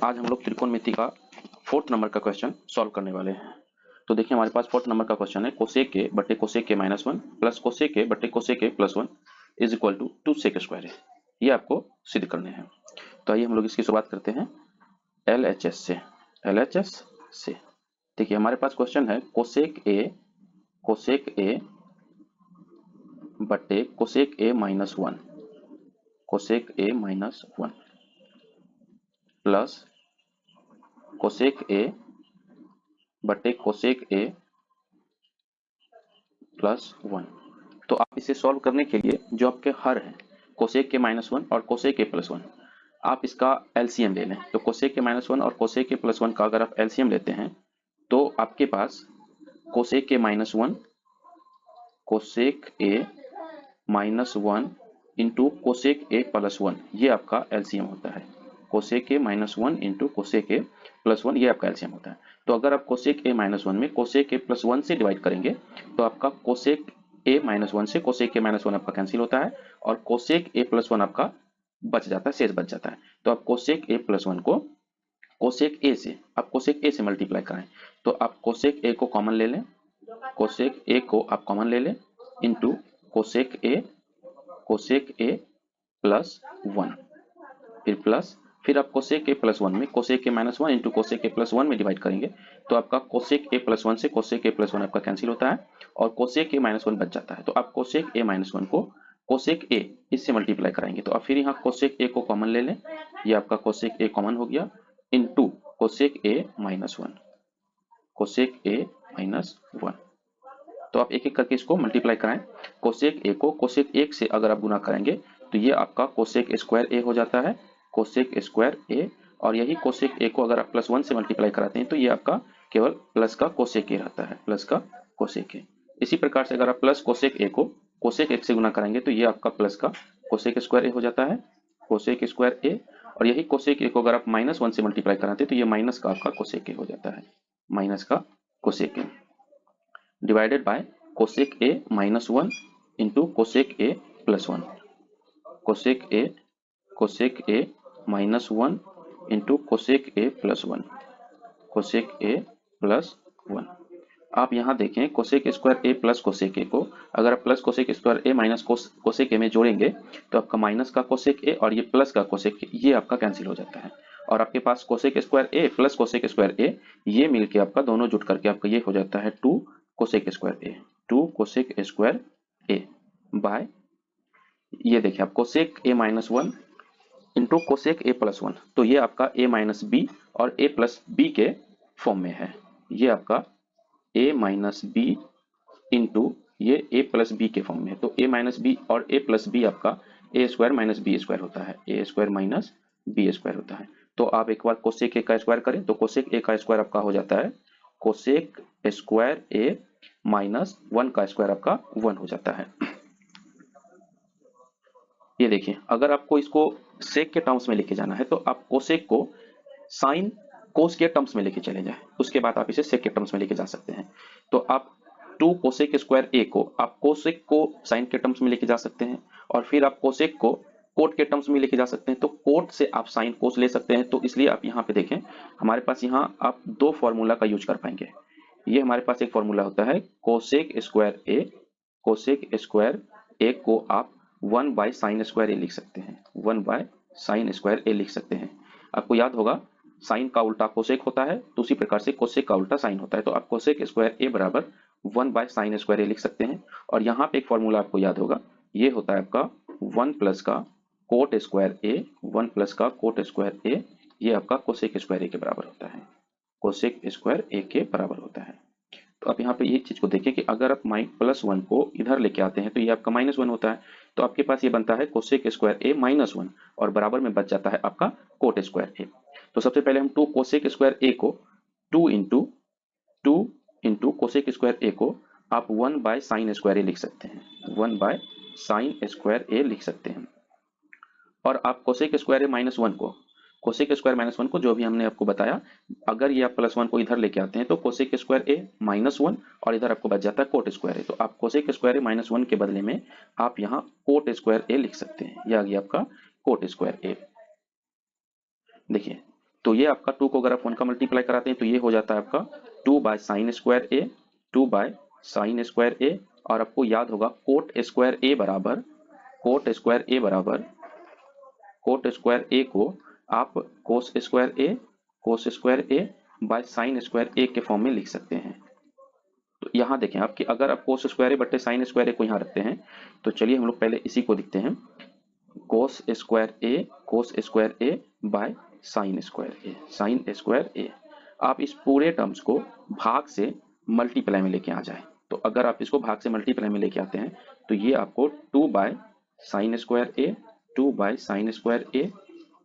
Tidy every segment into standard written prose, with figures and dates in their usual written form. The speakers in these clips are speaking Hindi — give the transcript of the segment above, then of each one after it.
आज हम लोग त्रिकोणमिति का 4th नंबर का क्वेश्चन सॉल्व करने वाले हैं। तो देखिए हमारे पास 4th नंबर का क्वेश्चन है कोसेक के बटे कोसेक के -1 प्लस कोसेक के बटे कोसेक के +1 is equal to 2 sec square है। ये आपको सिद्ध करने हैं। तो आइए हम लोग इसकी शुरुआत करते हैं LHS से। देखिए हमारे पास क्वेश्चन है कोसेक ए बटे कोसेक ए -1 प्लस कोसेक ए बटे कोसेक ए +1। तो आप इसे सॉल्व करने के लिए जो आपके हर है कोसेक के -1 और कोसेक के +1, आप इसका एलसीएम ले लें। तो कोसेक के -1 और कोसेक के +1 का अगर आप एलसीएम लेते हैं तो आपके पास कोसेक के -1 cosec A -1 into cosec A +1, ये आपका एलसीएम होता है। Cosec A -1 into cosec A +1, ये आपका एलसीएम होता है। तो अगर आप कोसेक ए -1 में कोसेक ए +1 से डिवाइड करेंगे तो आपका कोसेक ए -1 से कोसेक ए -1 आपका कैंसिल होता है और कोसेक ए +1 आपका बच जाता है, शेष बच जाता है। तो आप कोसेक ए +1 को कोसेक ए से मल्टीप्लाई कराएं। तो आप कोसेक ए को कॉमन ले लें, कोसेक ए को आप कॉमन ले लें इंटू कोसेक ए +1, फिर आप कोसेक ए +1 में cosec A -1 into cosec A +1 में डिवाइड करेंगे तो आपका कोसेक ए +1 से कोसेक ए +1 आपका कैंसिल होता है और कोसेक ए -1 बच जाता है। तो आप कोसेक ए -1 को कोसेक ए इससे मल्टीप्लाई कराएंगे। तो आप फिर यहाँ कोसेक ए को कॉमन ले लें, ये आपका कोसेक ए कॉमन हो गया into cosec A -1, cosec A -1। तो आप एक एक करके इसको मल्टीप्लाई कराएं। कोसेक ए को कोसेक 1 से अगर आप गुना करेंगे तो ये आपका कोसेक स्क्वायर ए हो जाता है, कोसेक स्क्वायर ए। और यही कोसेक ए को अगर आप +1 से मल्टीप्लाई कराते हैं तो ये आपका केवल प्लस का कोसेक ए रहता है, प्लस का कोसेक ए। इसी प्रकार से अगर आप प्लस कोसेक ए को कोसेक 1 से गुना करेंगे तो ये आपका प्लस का कोसेक स्क्वायर ए हो जाता है, कोसेक स्क्वायर ए। और यही कोसेक ए को अगर आप -1 से मल्टीप्लाई कराते हैं तो ये माइनस का आपका कोसेक ए हो जाता है, माइनस का cosec A divided by cosec A -1 into cosec A +1, cosec A -1 into cosec A +1, cosec A +1। आप यहाँ देखें कोसेक स्क्वायर ए प्लस कोसेक ए को अगर आप प्लस कोसेक स्क्वायर ए माइनस कोसेक ए में जोड़ेंगे तो आपका माइनस का कोसेक ए और ये प्लस का कोसेक ए ये आपका कैंसिल हो जाता है और आपके पास cosec square A plus cosec square A ये मिलके आपका दोनों जुट करके आपका ये हो जाता है 2 कोसेक स्क्वायर ए बाय ये देखिए आप cosec A -1 into cosec A +1। तो ये आपका a माइनस बी और a प्लस बी के फॉर्म में है। ये आपका a माइनस बी इंटू ये a प्लस बी के फॉर्म में है। तो a माइनस बी और a प्लस बी आपका a square minus B square होता है, a square minus B square होता है। तो आप एक बार कोसेक ए का स्क्वायर करें तो कोसेक ए का स्क्वायर आपका हो जाता है कोसेक स्क्वायर ए -1 का स्क्वायर आपका 1 हो जाता है। ये देखिए अगर आपको इसको सेक के टर्म्स में लेके जाना है तो आप कोसेक को साइन कोस के टर्म्स में लेके चले जाए, उसके बाद आप इसे सेक के टर्म्स में लेके जा सकते हैं। तो आप 2 कोसेक स्क्वायर ए को आप कोसेक को साइन के टर्म्स में लेके जा सकते हैं और फिर आप कोसेक को कोट के टर्म्स में लेके जा सकते हैं। तो कोट से आप साइन कोस ले सकते हैं। तो इसलिए आप यहाँ पे देखें हमारे पास यहाँ आप 2 फॉर्मूला का यूज कर पाएंगे। ये हमारे पास एक फॉर्मूला होता है कोसेक स्क्वायर ए को आप 1 बाय साइन स्क्वायर ए लिख सकते हैं, 1 बाय साइन स्क्वायर ए लिख सकते हैं। आपको याद होगा साइन का उल्टा कोसेक होता है, तो उसी प्रकार से कोसेक का उल्टा साइन होता है। तो आप कोसेक स्क्वायर ए बराबर 1 बाय साइन स्क्वायर ए लिख सकते हैं। और यहाँ पे एक फॉर्मूला आपको याद होगा, ये होता है आपका 1 प्लस का कोट स्क्वायर ए, 1 प्लस का कोट स्क्वायर ए, ये आपका कोसेक स्क्वायर ए के बराबर होता है, कोसेक स्क्वायर ए के बराबर होता है। तो आप यहाँ पे ये चीज को देखिए कि अगर आप +1 को इधर लेके आते हैं तो ये आपका -1 होता है। तो आपके पास ये बनता है कोसेक स्क्वायर ए -1 और बराबर में बच जाता है आपका कोट स्क्वायर ए। तो सबसे पहले हम 2 कोसेक स्क्वायर ए को 2 इंटू कोसेक स्क्वायर ए को आप 1 बाय साइन स्क्वायर ए लिख सकते हैं, 1 बाय साइन स्क्वायर ए लिख सकते हैं। और आप कोसेक स्क्वायर ए -1 को कोसेक स्क्वायर -1 को जो भी हमने आपको बताया, अगर ये आप +1 को इधर लेके आते हैं तो कोसेक स्क्वायर ए -1 और इधर आपको बच जाता है कोट स्क्वायर ए। तो आप कोसेक स्क्वायर ए -1 के बदले में आप यहाँ कोट स्क्वायर ए लिख सकते हैं। यह आ गया आपका कोट स्क्वायर ए। देखिए तो ये आपका 2 को अगर आप 1 का मल्टीप्लाई कराते हैं तो ये हो जाता है आपका 2 by sine square A, 2 by sine square A, और आपको याद होगा कोट स्क्वायर ए बराबर कोट स्क्वायर ए को आप cos square A by sine square A के फॉर्म में लिख सकते हैं। तो यहाँ देखें आप कि अगर आप कोस स्क्वायर ए बट्टे साइन स्क्वायर ए को यहाँ रखते हैं तो चलिए हम लोग पहले इसी को लिखते हैं, cos square A by sine square A. आप इस पूरे टर्म्स को भाग से मल्टीप्लाई में लेके आ जाए, तो अगर आप इसको भाग से मल्टीप्लाई में लेके आते हैं तो ये आपको 2 by sine square A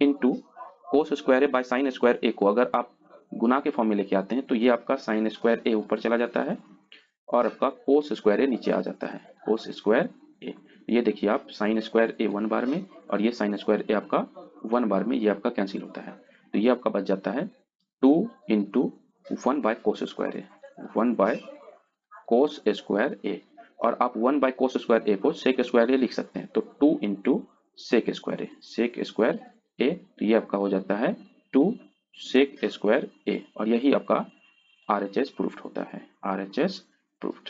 into cos square A by sine square A को अगर आप गुना के फॉर्म में लेके आते हैं तो ये आपका साइन स्क्वायर ए ऊपर चला जाता है और आपका कोस स्क्वायर ए नीचे आ जाता है, कोस स्क्वायर ए। ये देखिए आप साइन स्क्वायर ए 1 बार में और ये साइन स्क्वायर ए आपका 1 बार में, ये आपका कैंसिल होता है। तो ये आपका बच जाता है 2 into 1 by cos square A, 1 by cos square A, और आप 1 बाय कोस स्क्वायर ए को सेक स्क्वायर ए लिख सकते हैं। तो 2 इंटू सेक स्क्वायर ए, तो ये आपका हो जाता है 2 सेक स्क्वायर ए, और यही आपका RHS प्रूफ्ड होता है, RHS प्रूफ्ड।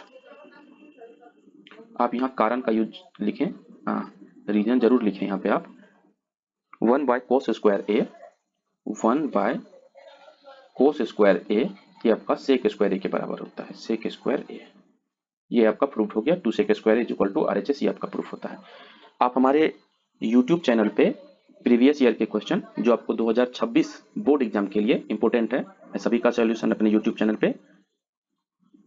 आप यहाँ कारण का यूज लिखें, हाँ रीजन जरूर लिखें यहाँ पे आप। 1 by cos square A, 1 by cos square A, ये आपका सेक स्क्वायर ए के बराबर होता है, सेक स्क्वायर ए। ये आपका प्रूफ हो गया, 2 sec square is equal to RHS, ये आपका प्रूफ होता है। आप हमारे YouTube चैनल पे प्रीवियस ईयर के क्वेश्चन जो आपको 2026 बोर्ड एग्जाम के लिए इंपॉर्टेंट है, सभी का सॉल्यूशन अपने YouTube चैनल पे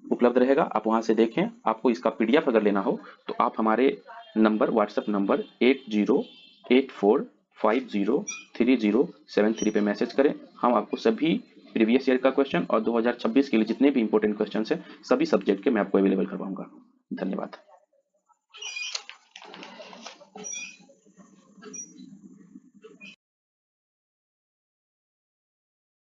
उपलब्ध रहेगा, आप वहां से देखें। आपको इसका PDF अगर लेना हो तो आप हमारे नंबर, व्हाट्सएप नंबर 8084503073 पे मैसेज करें। हम आपको सभी प्रीवियस ईयर का क्वेश्चन और 2026 के लिए जितने भी इंपॉर्टेंट क्वेश्चन है सभी सब्जेक्ट के मैं आपको अवेलेबल करवाऊंगा। धन्यवाद।